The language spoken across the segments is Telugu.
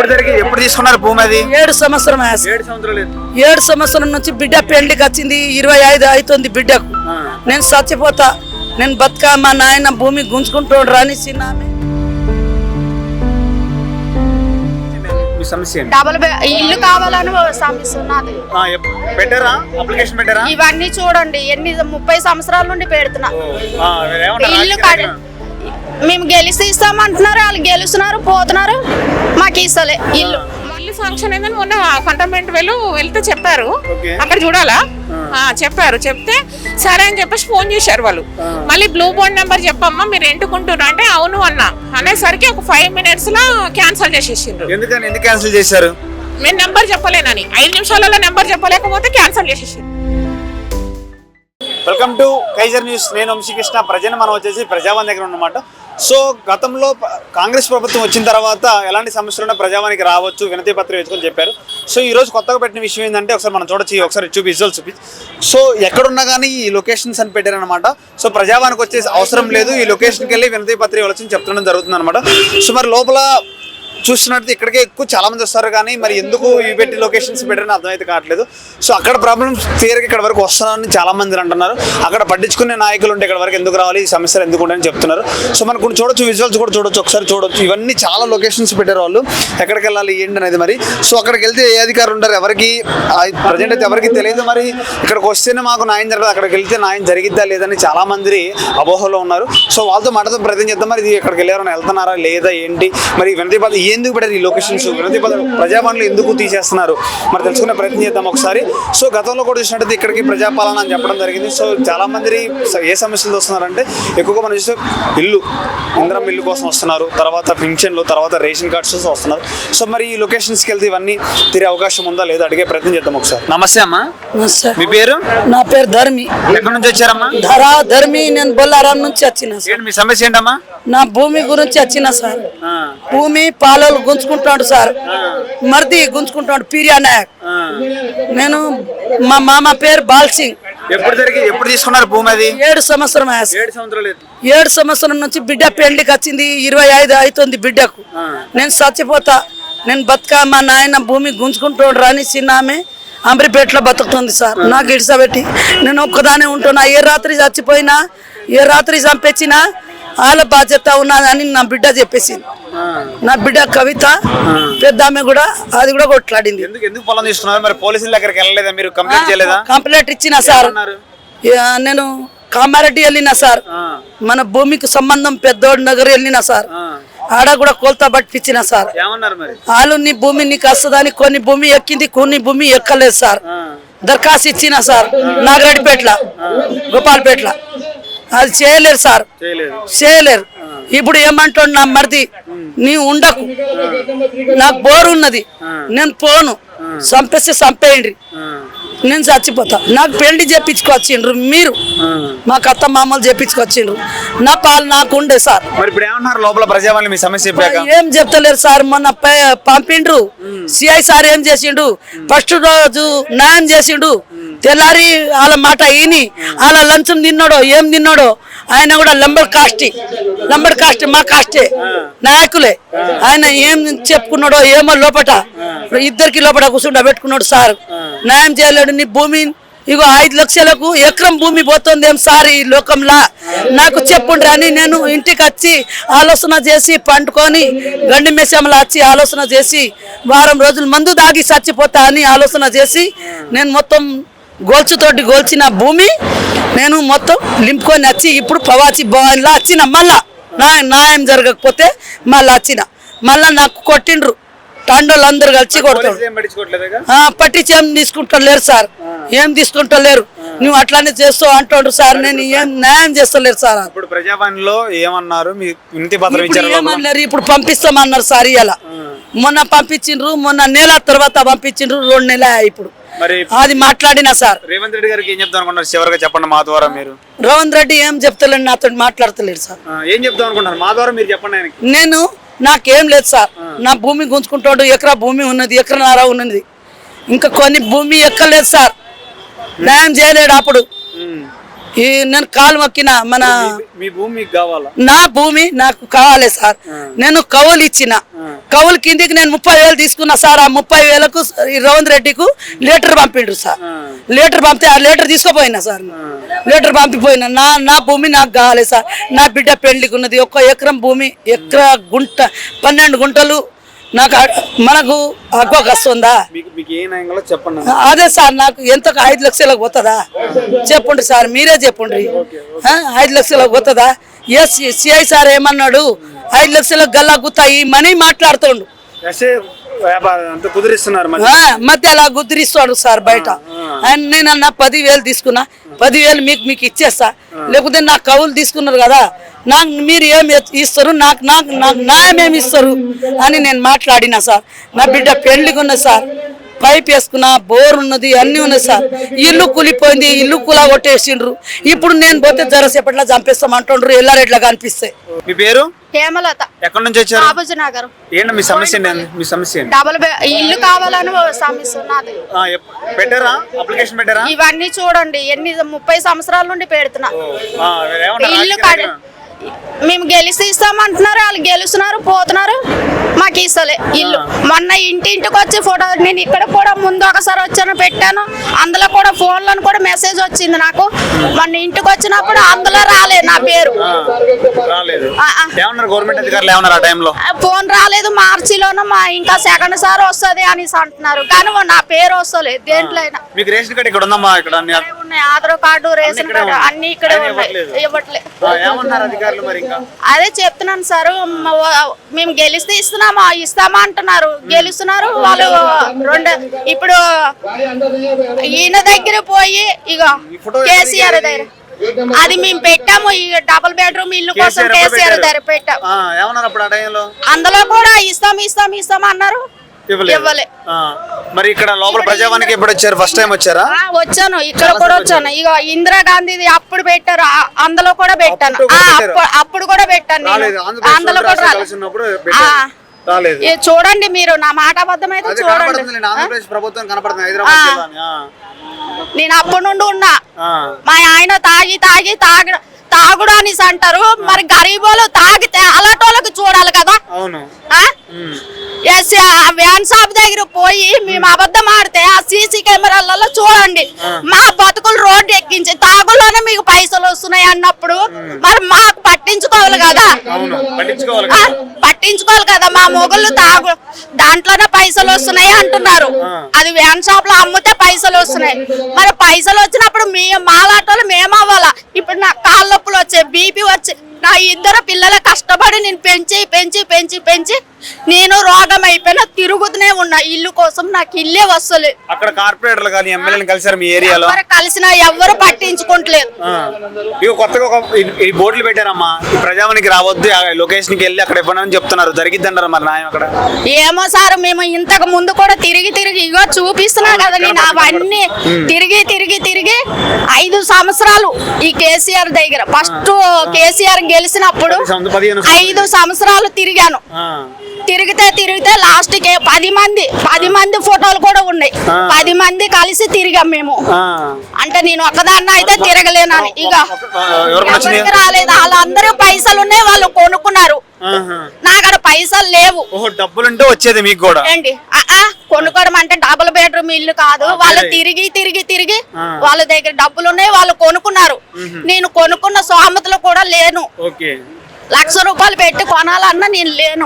ఎప్పుడు తీసుకున్నారు భూమి? అది 7 సంవత్సరం 7 సంవత్సరం నుంచి బిడ్డ పెళ్లికి వచ్చింది. 25 అవుతుంది బిడ్డకు. నేను చచ్చిపోతా, నేను బతుక, మా నాయన భూమి గుంజుకుంటాడు రాని చిన్న ఇల్లు కావాలని సమస్యన్నది. ఇవన్నీ చూడండి, 30 సంవత్సరాల నుండి పెడుతున్నా. ఇల్లు మేము గెలిచి ఇస్తామంటున్నారు, వాళ్ళు గెలుస్తున్నారు, పోతున్నారు, మాకు ఇస్తలే ఇల్లు. మళ్ళీ ఫంక్షన్ ఏదని మొన్న కంటోన్మెంట్ వెళ్తే చెప్పారు, అక్కడ చూడాలా చెప్పారు. చెప్తే సరే అని చెప్పేసి ఫోన్ చేశారు వాళ్ళు. మళ్ళీ బ్లూ బోర్డ్ నెంబర్ చెప్పమ్మా మీరు ఎంటుకుంటున్నారు అంటే అవును అన్నా అనేసరికి ఒక 5 minutes లో క్యాన్సిల్ చేసేసిండ్రు. ఎందుకు క్యాన్సిల్ చేశారు? మేము నెంబర్ చెప్పలేనని 5 నిమిషాలలో నెంబర్ చెప్పలేకపోతే క్యాన్సిల్ చేసేసిండ్రు. Welcome to Kaizer News. నేను వంశీకృష్ణ. ప్రజెంట్ మనం వచ్చేసి ప్రజావాణి దగ్గర ఉన్నమాట. సో గతంలో కాంగ్రెస్ ప్రభుత్వం వచ్చిన తర్వాత ఎలాంటి సమస్యలున్నా ప్రజావానికి రావచ్చు, వినతి పత్రం వేసుకొని చెప్పారు. సో ఈ రోజు కొత్తగా పెట్టిన విషయం ఏంటంటే ఒకసారి మనం చూడొచ్చు, ఒకసారి విజువల్స్ చూపి. సో ఎక్కడున్నా కానీ ఈ లొకేషన్స్ అని పెట్టారనమాట. సో ప్రజావానికి వచ్చే అవసరం లేదు, ఈ లొకేషన్కి వెళ్ళి వినతి పత్రం ఇవ్వాల్సింది చెప్తుండడం జరుగుతుంది అనమాట. సో మరి లోపల చూస్తున్నట్టు ఇక్కడికే ఎక్కువ చాలా మంది వస్తారు, కానీ మరి ఎందుకు ఇవి పెట్టి లొకేషన్స్ పెట్టారని అర్థమైతే కావట్లేదు. సో అక్కడ ప్రాబ్లమ్స్ క్లియర్గా ఇక్కడ వరకు వస్తున్నారని చాలా మంది అంటున్నారు. అక్కడ పట్టించుకునే నాయకులు ఉంటే ఇక్కడ వరకు ఎందుకు రావాలి, ఈ సమస్యలు ఎందుకు ఉంటాయని చెప్తున్నారు. సో మనం కొన్ని చూడొచ్చు, విజువల్స్ కూడా చూడొచ్చు, ఒకసారి చూడొచ్చు. ఇవన్నీ చాలా లొకేషన్స్ పెట్టారు వాళ్ళు, ఎక్కడికి వెళ్ళాలి ఏంటి అనేది. మరి సో అక్కడికి వెళ్తే ఏ అధికారులు ఉంటారు ఎవరికి ప్రజెంట్ అయితే ఎవరికి తెలియదు. మరి ఇక్కడికి వస్తేనే మాకు న్యాయం జరగదు, అక్కడికి వెళ్తే న్యాయం జరిగిద్దా లేదని చాలా మంది అపోహలో ఉన్నారు. సో వాళ్ళతో మాటతో ప్రయత్నం చేద్దాం. మరి ఇది ఎక్కడికి వెళ్ళారని వెళ్తున్నారా లేదా ఏంటి, మరి వినతి పత్రం ఎందుకు పెట్టారు, ఈ లొకేషన్స్ వినతి పత్రం ప్రజాపాలనలు ఎందుకు తీసేస్తున్నారు మరి తెలుసుకునే ప్రయత్నం చేద్దాం ఒకసారి. సో గతంలో కూడా చూసినట్టయితే ఇక్కడికి ప్రజాపాలన అని చెప్పడం జరిగింది. సో చాలా మంది ఏ సమస్యలు వస్తున్నారంటే ఎక్కువగా మనం చూస్తే ఇంద్రం ఇల్లు కోసం వస్తున్నారు, తర్వాత పింఛన్లు, తర్వాత రేషన్ కార్డ్స్ వస్తున్నారు. సో మరి ఈ లొకేషన్స్కి వెళ్తే ఇవన్నీ తిరిగే అవకాశం ఉందా లేదా అడిగే ప్రయత్నం చేద్దాం ఒకసారి. నమస్తే అమ్మా, మీ పేరు? నా పేరు ధర్మి. ఎక్కడి నుంచి వచ్చారమ్మా? ధర్మి. నేను బొల్లారం నుంచి వచ్చిన. మీ సమస్య ఏంటమ్మా? నా భూమి గురించి వచ్చిన సార్. భూమి పాలలు గుంజుకుంటాడు సార్, మర్ది గుంజుకుంటాడు పీరియా నాయక్. నేను మా మామ పేరు బాల్ సింగ్. ఎప్పుడు తీసుకున్నారు భూమి? అది 7 సంవత్సరం 7 సంవత్సరం నుంచి బిడ్డ పెళ్లికి వచ్చింది. 25 అవుతుంది బిడ్డకు. నేను చచ్చిపోతా, నేను బతుక, మా నాయన భూమి గుంజుకుంటాడు రాని చిన్న ఆమె అంబరిపేటలో బతుకుతుంది సార్. నాకు ఇడిసబెట్టి నేను ఒక్కదానే ఉంటున్నా. ఏ రాత్రి చచ్చిపోయినా, ఏ రాత్రి చంపేసినా వాళ్ళ బాధ్యత ఉన్నదని నా బిడ్డ చెప్పేసింది. నా బిడ్డ కవిత పెద్ద ఆమె కూడా అది కూడా కొట్లాడింది. ఎందుకు పొలం తీసుకున్నారు? మరి పోలీసుల దగ్గరికి వెళ్ళలేదా మీరు? కంప్లైంట్ చేయలేదా? కంప్లైంట్ ఇచ్చిన సార్. నేను కామారెడ్డి వెళ్ళినా సార్, మన భూమికి సంబంధం పెద్దోడు నగర్ వెళ్ళినా సార్. ఆడ కూడా కోల్తా పట్టించిన సార్. వాళ్ళు నీ భూమి నీకు వస్తుందని కొన్ని భూమి ఎక్కింది, కొన్ని భూమి ఎక్కలేదు సార్. దరఖాస్తు ఇచ్చిన సార్ నాగరెడ్డిపేటలో, గోపాల్పేటలో. అది చేయలేరు సార్, చేయలేరు. ఇప్పుడు ఏమంటాడు నా మరిది, నీ ఉండకు, నాకు బోరు ఉన్నది, నేను పోను, చంపేస్తే చంపేయండి, నేను చచ్చిపోతా. నాకు పెళ్లి చేపించుకొచ్చిండ్రు మీరు, మాకు అత్త మామూలు చేపించుకొచ్చిండ్రు. నా పాలు నాకు ఉండే సార్. లోపల ప్రజావాణి మీ సమస్య ఏం చెప్తలేరు సార్. మొన్న పంపిండ్రు సిఐ సార్. ఏం చేసిండు, ఫస్ట్ రోజు న్యాయం చేసిండు, తెల్లారి వాళ్ళ మాట ఈని వాళ్ళ లంచం తిన్నాడో ఏం తిన్నాడో. ఆయన కూడా లంబర్ కాస్ట్ మా కాస్టే నాయకులే. ఆయన ఏం చెప్పుకున్నాడో ఏమో లోపట, ఇద్దరికి లోపల కూర్చుండా పెట్టుకున్నాడు సార్. న్యాయం చేయలేడు. నీ భూమి ఇగో 5 లక్షలకు ఎకరం భూమి పోతుంది ఏం సార్ ఈ లోకంలా, నాకు చెప్పుండ్రి అని నేను ఇంటికి వచ్చి ఆలోచన చేసి పండుకొని గండి మెసంలో వచ్చి ఆలోచన చేసి వారం రోజులు మందు దాగి చచ్చిపోతా అని ఆలోచన చేసి నేను మొత్తం గోల్చుతోటి గోల్చిన భూమి నేను మొత్తం లింపుకొని వచ్చి ఇప్పుడు ప్రవాసి భవన్లో వచ్చిన. మళ్ళా న్యాయం జరగకపోతే మళ్ళీ వచ్చిన. మళ్ళా నాకు కొట్టిండ్రు, తండ్రులు అందరు కలిసి కొడతారు. పట్టించి ఏం తీసుకుంటలేరు సార్, ఏం తీసుకుంటలేరు. నువ్వు అట్లానే చేస్తావు అంటుండ్రు సార్. నేను ఏం న్యాయం చేస్తలేరు సార్. ఇప్పుడు ప్రజావాణిలో ఏమన్నారు, ఏమన్నారు, ఇప్పుడు పంపిస్తామన్నారు సార్. ఇలా మొన్న పంపించిండ్రు, మొన్న నెల తర్వాత పంపించిండ్రు, 2 నెలలు ఇప్పుడు అది మాట్లాడినా సార్. రేవంత్ రెడ్డి గారికి ఏం చెప్తాను అనుకుంటారు చివరిగా చెప్పండి మా ద్వారా మీరు? రేవంత్ రెడ్డి ఏం చెప్తలేడు, నాతో మాట్లాడతలేడు సార్. ఏం చెప్తాం అనుకుంటారు మా ద్వారా మీరు చెప్పండి. నేను నాకేం లేదు సార్, నా భూమి గుంజుకుంటాడు. ఎకరా భూమి ఉన్నది, ఎకరన్నర ఉన్నది, ఇంకా కొన్ని భూమి ఎక్కలేదు సార్. న్యాయం చేయలేడు. అప్పుడు నేను కాలు మొక్కిన మన మీ భూమి మీకు కావాలా? నా భూమి నాకు కావాలి సార్. నేను కవులు ఇచ్చిన కవులు కిందికి నేను 30,000 తీసుకున్నా సార్. ఆ 30,000కు రేవంత్ రెడ్డికు లెటర్ పంపిండ్రు సార్. లెటర్ పంపితే ఆ లెటర్ తీసుకుపోయినా సార్. లెటర్ పంపిపోయినా నా భూమి నాకు కావాలి సార్. నా బిడ్డ పెళ్లికి ఉన్నది 1 ఎకరం భూమి, గుంట 12 గుంటలు నాకు మనకు హక్కు వస్తుందా? చెప్పండి. అదే సార్ నాకు ఎంత 5 లక్షలకు పోతుందా చెప్పండి సార్, మీరే చెప్పండి. 5 లక్షలకు పోతుందా? ఎస్ సిఐ సార్ ఏమన్నాడు, 5 లక్షలకు గల్లా గుత్తాయి మనీ మాట్లాడుతుండు. మధ్య అలా గుద్దిరిస్తాడు సార్ బయట. నేను అన్న 10,000 తీసుకున్నా, 10,000 మీకు ఇచ్చేస్తా, లేకపోతే నా కవులు తీసుకున్నారు కదా నాకు మీరు ఏమి ఇస్తారు, నాకు న్యాయం ఏమి ఇస్తారు అని నేను మాట్లాడినా సార్. నా బిడ్డ పెళ్లికి ఉన్నది సార్, పైప్ వేసుకున్నా, బోర్ ఉన్నది, అన్ని ఉన్నాయి సార్. ఇల్లు కూలిపోయింది, ఇల్లు కూలా కొట్టేసిండ్రు. ఇప్పుడు నేను పోతే జరసేపట్లా చంపేస్తామంటుండ్రు, ఎల్లారెడ్లా కనిపిస్తాయి. మీ పేరు? హేమలత. ఎక్కడి నుంచి వచ్చారు? బాబుజీ నగర్. ఏంటి మీ సమస్య? మీ సమస్య డబుల్ ఇల్లు కావాలని సమస్య నాది. పెట్టారా? అప్లికేషన్ పెట్టారా? ఇవన్నీ చూడండి, 30 సంవత్సరాల నుండి పెడుతున్నా. ఇల్లు మేము గెలిచి ఇస్తామంటున్నారు, వాళ్ళు గెలుస్తున్నారు, పోతున్నారు, మాకు ఇస్తలే ఇల్లు. మొన్న ఇంటికి వచ్చి ఫోటో, నేను ఇక్కడ కూడా ముందు ఒకసారి వచ్చాను, పెట్టాను, అందులో కూడా ఫోన్లో కూడా మెసేజ్ వచ్చింది నాకు. మొన్న ఇంటికి వచ్చినప్పుడు అందులో రాలేదు నా పేరు, ఫోన్ రాలేదు. మార్చిలోనూ ఇంకా సెకండ్ సార్ వస్తుంది అనేసి అంటున్నారు, కానీ నా పేరు వస్తలేదు దేంట్లో అయినా. ఉన్నాయి ఆధార్ కార్డు, రేషన్ కార్డు అన్ని ఇక్కడే ఉన్నాయి, ఇవ్వట్లేదు. అదే చెప్తున్నాను సార్, మేము గెలిస్తే ఇస్తామా అంటున్నారు, గెలుస్తున్నారు వాళ్ళు. ఇప్పుడు ఈయన దగ్గర పోయి ఇక కేసీఆర్ దగ్గర అది మేము పెట్టాము, ఈ డబుల్ బెడ్రూమ్ ఇల్లు కోసం కేసీఆర్ దగ్గర పెట్టాము. అందులో కూడా ఇస్తాం అన్నారు, ఇవ్వలే. మరి ఇక్కడ లోపల ప్రజావానికి ఎప్పుడు వచ్చారు? ఫస్ట్ టైం వచ్చారా? వచ్చాను, ఇక్కడ కూడా వచ్చాను. ఇక ఇందిరాగాంధీది అప్పుడు పెట్టారు, అందులో కూడా పెట్టాను, అప్పుడు కూడా పెట్టాను. అందులో కూడా చూడండి, మీరు నా మాట అబద్ధమైతే చూడండి. నేను అప్పటి నుండి ఉన్నా. మా ఆయన తాగుడు అనేసి అంటారు, మరి గరీబోళ్ళు తాగితే అలాంటి చూడాలి కదా. వ్యాన్ షాప్ దగ్గర పోయి మేము అబద్ధం ఆడితే ఆ సీసీ కెమెరాలలో చూడండి, మా బతుకులు రోడ్డు ఎక్కించి తాగులోనే మీకు పైసలు వస్తున్నాయి అన్నప్పుడు మరి మాకు పట్టించుకోవాలి కదా, పట్టించుకోవాలి కదా. మా మొగుళ్ళు దాంట్లోనే పైసలు వస్తున్నాయి అంటున్నారు, అది వ్యాన్ షాప్ లో అమ్మితే పైసలు వస్తున్నాయి. మరి పైసలు వచ్చినప్పుడు మాలాటోళ్ళు మేము అవ్వాలా? ఇప్పుడు నా కాళ్ళ నొప్పులు వచ్చాయి, బీపీ వచ్చి, నా 2 పిల్లల కష్టపడి నేను పెంచి నేను రోగం అయిపోయినా తిరుగుతూనే ఉన్నా ఇల్లు కోసం. నాకు ఇల్లే వస్తలేదు. అక్కడ కార్పొరేటర్లు కానీ ఎమ్మెల్యేలు కలిసారు మీ ఏరియాలో? కలిసినా ఎవరు పట్టించుకుంటలేదు. కొత్తగా ఈ బోర్డులు పెట్టారమ్మా, ప్రజావానికి రావద్దు, లొకేషన్ కి వెళ్ళి అక్కడ ఇవ్వనని చెప్తున్నారు, జరిగిద్దంటారు మరి న్యాయం అక్కడ? ఏమో సార్, మేము ఇంతకు ముందు కూడా తిరిగి ఇగో చూపిస్తున్నా కదా, నేను అవన్నీ తిరిగి 5 సంవత్సరాలు ఈ కేసీఆర్ దగ్గర. ఫస్ట్ కేసీఆర్ గెలిచినప్పుడు 5 సంవత్సరాలు తిరిగాను. తిరిగితే లాస్ట్ కి 10 మంది ఫోటోలు కూడా ఉన్నాయి. 10 మంది కలిసి తిరిగాం మేము. అంటే నేను ఒక్కదాన్న అయితే తిరగలేనని. ఇక రాలేదు, వాళ్ళందరూ పైసలు ఉన్నాయి, వాళ్ళు కొనుక్కున్నారు. నాకడ పైసలు లేవు. డబ్బులుంటే వచ్చేది మీకు కూడా ఏంటి? కొనుక్కోవడం అంటే డబుల్ బెడ్రూమ్ ఇల్లు కాదు. వాళ్ళు తిరిగి వాళ్ళ దగ్గర డబ్బులు ఉన్నాయి, వాళ్ళు కొనుక్కున్నారు. నేను కొనుక్కున్న సోమతలో కూడా లేను. 1,00,000 రూపాయలు పెట్టి కొనాలన్నా నేను లేను.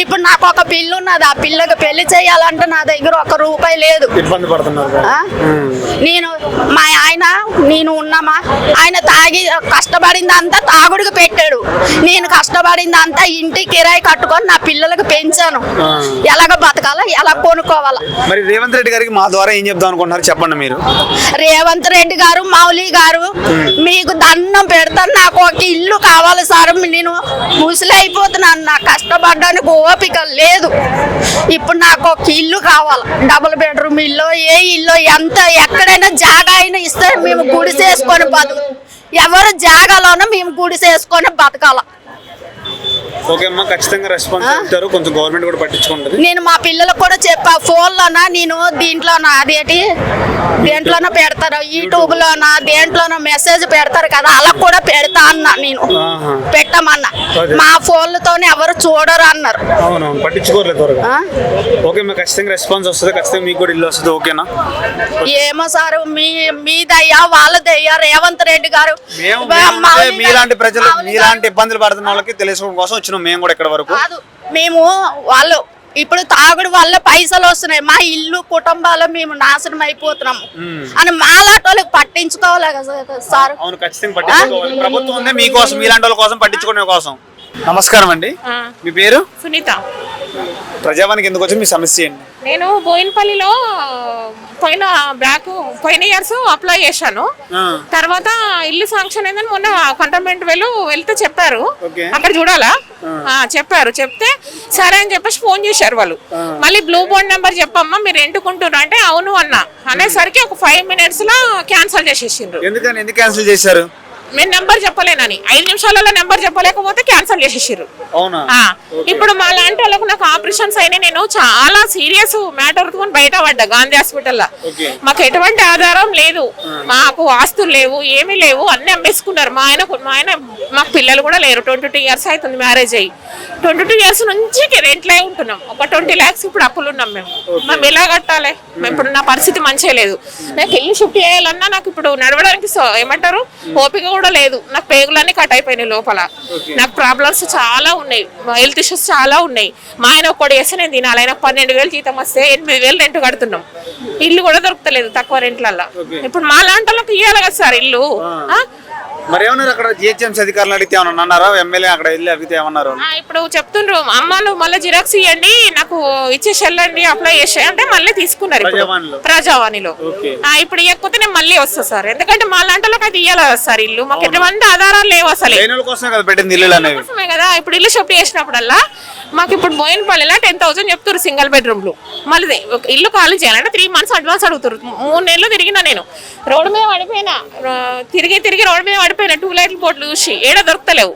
ఇప్పుడు నాకు ఒక పిల్లు ఉన్నది, ఆ పిల్లకి పెళ్లి చేయాలంటే నా దగ్గర 1 రూపాయి లేదు. నేను మా ఆయన నేను ఉన్నామా, ఆయన కష్టపడిందంతా తాగుడికి పెట్టాడు. నేను కష్టపడిందంతా ఇంటి కిరాయి కట్టుకొని నా పిల్లలకు పెంచాను. ఎలాగ బతకాలా, ఎలా కొనుక్కోవాలా? మరి రేవంత్ రెడ్డి గారికి మా ద్వారా ఏం చెప్దాం అనుకుంటున్నారు చెప్పండి మీరు? రేవంత్ రెడ్డి గారు, మౌలి గారు, మీకు దండం పెడతాను, నాకు ఒక ఇల్లు కావాలి సార్. నేను ముసలి అయిపోతున్నాను, నాకు కష్టపడడానికి ఓపిక లేదు. ఇప్పుడు నాకు ఒక ఇల్లు కావాలి, డబుల్ బెడ్రూమ్ ఇల్లు, ఏ ఇల్లు, ఎక్కడైనా జాగా అయినా ఇస్తే మేము గుడిసేసుకొని ఎవరు జాగాలోనూ మేము గుడిసేసుకొని బతకాల. ఓకే అమ్మా, ఖచ్చితంగా రెస్పాన్స్ ఇస్తారు, కొంచెం గవర్నమెంట్ కూడా పట్టించుకుంటుంది. నేను మా పిల్లలకు కూడా చెప్పా ఫోన్లోనా, నేను దీంట్లోనా, అదేంటి దేంట్లోనో పెడతారు, యూట్యూబ్ లోన దేంట్లోనో మెసేజ్ పెడతారు కదా, అలా కూడా పెడతా అన్నా నేను. పెట్టమన్నా మా ఫోన్లతోనే ఎవరు చూడరు అన్నారు. అవును, పట్టించుకోలేదు త్వరగా. ఆ? ఓకే, మీకు ఖచ్చితంగా రెస్పాన్స్ వస్తుంది, ఖచ్చితంగా మీకు కూడా ఇల్లు వస్తుంది. ఓకేనా? ఏమో సార్, మీదయ్యా వాళ్ళదయ్యా రేవంత్ రెడ్డి గారు. అంటే మీలాంటి ప్రజలు మీలాంటి ఇబ్బందులు పడుతున్న వాళ్ళకి తెలుసుకోవడం కోసం వచ్చినాం మేము కూడా ఇక్కడ వరకు. కాదు, మేము వాళ్ళు ఇప్పుడు తాగుడు వల్ల పైసలు వస్తున్నాయి, మా ఇల్లు కుటుంబాలు మేము నాశనం అయిపోతున్నాము అని మాలాంటి వాళ్ళకి పట్టించుకోవాలి కదా సార్. అవును, ఖచ్చితంగా పట్టించుకోవాలి. ప్రభుత్వం ఉందే మీకోసం, మీలాంటి వాళ్ళ కోసం, పట్టించుకునే కోసం. నమస్కారం అండి, మీ పేరు? సునీత. ప్రజావానికి ఎందుకు వచ్చి మీ సమస్య ఏంటి? నేను బోయినపల్లిలో పోయిన ఇయర్స్ అప్లై చేశాను. తర్వాత ఇల్లు శాంక్షన్ అయిందని మొన్న కంటోన్మెంట్ వెళ్తే చెప్పారు, అక్కడ చూడాలా చెప్పారు. చెప్తే సరే అని చెప్పేసి ఫోన్ చేశారు వాళ్ళు. మళ్ళీ బ్లూ బోర్డ్ నెంబర్ చెప్పమ్మా మీరు ఎంటుకుంటున్నారు అంటే అవును అన్న అనేసరికి ఒక 5 minutes లో క్యాన్సిల్ చేసేసిండ్రు. ఎందుకు క్యాన్సిల్ చేశారు? నేను నెంబర్ చెప్పలేనని 5 నిమిషాలలో నెంబర్ చెప్పలేకపోతే క్యాన్సిల్ చేసేసారు. ఇప్పుడు మా లాంటి వాళ్ళకు నాకు ఆపరేషన్స్ అయినాయి, నేను చాలా సీరియస్ మ్యాటర్ తో బయట పడ్డా గాంధీ హాస్పిటల్లో. మాకు ఎటువంటి ఆధారం లేదు, మాకు ఆస్తులు లేవు, ఏమీ లేవు, అన్ని అమ్మేసుకున్నారు. మా ఆయన మాకు పిల్లలు కూడా లేరు. 22 years అవుతుంది మ్యారేజ్ అయ్యి. 22 years నుంచి రెంట్లే ఉంటున్నాం. ఒక 20 lakhs ఇప్పుడు అప్పులు ఉన్నాం మేము ఎలా కట్టాలి? ఇప్పుడు నా పరిస్థితి మంచిగా లేదు. నాకు ఇల్లు షిఫ్ట్ చేయాలన్నా నాకు ఇప్పుడు నడవడానికి ఏమంటారు ఓపిక కూడా లేదు. నాకు పేగులన్నీ కట్ అయిపోయినాయి లోపల. నాకు ప్రాబ్లమ్స్ చాలా ఉన్నాయి, హెల్త్ ఇష్యూస్ చాలా ఉన్నాయి. మా ఆయన ఒక్కడు వేస్తే నేను తినాలి. ఆయన 12,000 జీతం వస్తే 8,000 రెంట్ కడుతున్నాం. ఇల్లు కూడా దొరుకుతలేదు తక్కువ రెంట్లల్లో. ఇప్పుడు మా లాంటి వాళ్ళకి ఇవ్వాలి కదా సార్ ఇల్లు. మరి ఏమన్నారు అక్కడ జిహెచ్ఎంసీ అధికారులు అడిగితే ఏమన్నా అన్నారా? ఎమ్మెల్యే అక్కడ వెళ్ళి అడిగితే ఏమన్నారు? ఇప్పుడు చెప్తుండ్రు అమ్మాలు మళ్ళీ జిరాక్స్ ఇవ్వండి నాకు ఇచ్చేసి వెళ్ళండి అప్లై చేసే అంటే మళ్ళీ తీసుకున్నారు ప్రజావాణిలో. ఇప్పుడు ఇవ్వకపోతే నేను మళ్ళీ వస్తా సార్, ఎందుకంటే మా లాంటి అది ఇవ్వాలి కదా సార్ ఇల్లు. మాకు ఎటువంటి ఆధారాలు లేవు అసలు కదా. ఇప్పుడు ఇల్లు షిఫ్ట్ చేసినప్పుడల్లా మాకు ఇప్పుడు బోయినపల్లిలో 10,000 చెప్తారు సింగిల్ బెడ్రూమ్లు. మళ్ళీ ఇల్లు ఖాళీ చేయాలంటే 3 months అడ్వాన్స్ అడుగుతారు. 3 నెలలు తిరిగినా నేను రోడ్డు మీద పడిపోయినా, తిరిగి రోడ్డు మీద పడిపోయినా 2 light బోర్డులు చూసి ఏడ దొరుకుతలేవు.